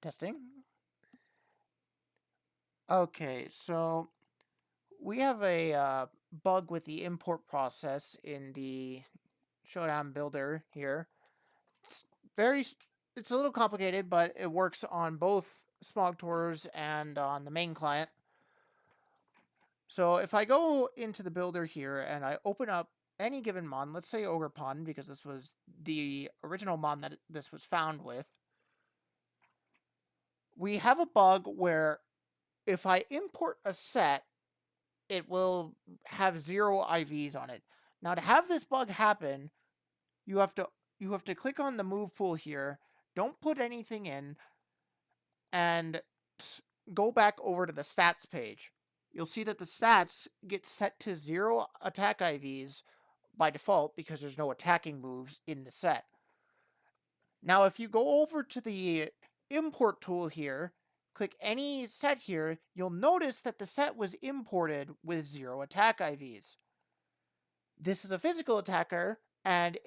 Testing. Okay, so we have a bug with the import process in the Showdown builder here. It's very, it's a little complicated, but it works on both Smog Tours and on the main client. So if I go into the builder here and I open up any given mon, let's say Ogre Pond, because this was the original mon that this was found with, we have a bug where if I import a set, it will have 0 IVs on it. Now to have this bug happen, you have to click on the move pool here, don't put anything in, and go back over to the stats page. You'll see that the stats get set to 0 attack IVs by default because there's no attacking moves in the set. Now if you go over to the import tool here, click any set here, you'll notice that the set was imported with 0 attack IVs. This is a physical attacker, and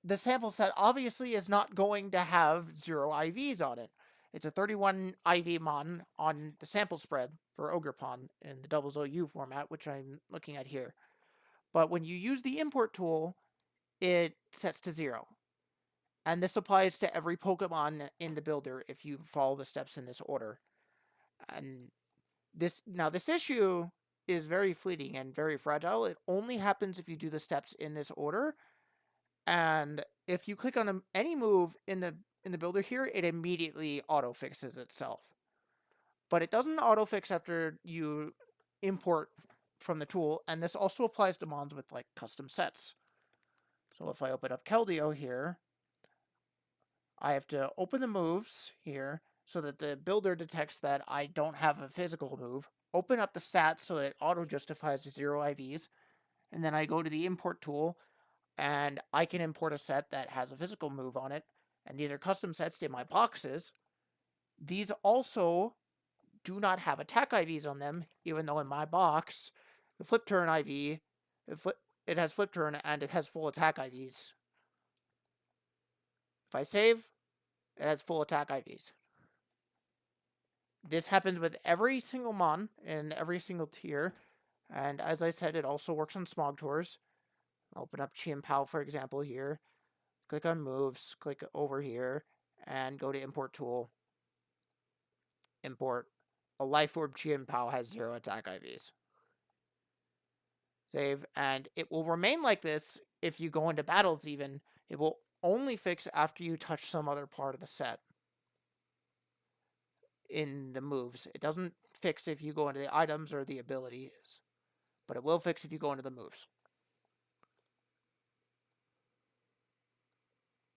the sample set obviously is not going to have 0 IVs on it. It's a 31 IV mon on the sample spread for Ogre Pond in the OU format, which I'm looking at here. But when you use the import tool, it sets to 0. And this applies to every Pokemon in the builder if you follow the steps in this order. And this issue is very fleeting and very fragile. It only happens if you do the steps in this order. And if you click on any move in the builder here, it immediately auto fixes itself. But it doesn't auto fix after you import from the tool, and this also applies to mons with like custom sets. So if I open up Keldeo here, I have to open the moves here so that the builder detects that I don't have a physical move, open up the stats so that it auto justifies 0 IVs, and then I go to the import tool and I can import a set that has a physical move on it, and these are custom sets in my boxes. These also do not have attack IVs on them, even though in my box, the flip turn IV, it has flip turn and it has full attack IVs. If I save, it has full attack IVs. This happens with every single mon in every single tier, and as I said, it also works on Smog Tours. I'll open up Chien-Pao, for example, here. Click on Moves, click over here, and go to Import Tool. Import. A Life Orb Chien-Pao has 0 attack IVs. Save, and it will remain like this if you go into battles even. It will only fix after you touch some other part of the set in the moves. It doesn't fix if you go into the items or the abilities, but it will fix if you go into the moves.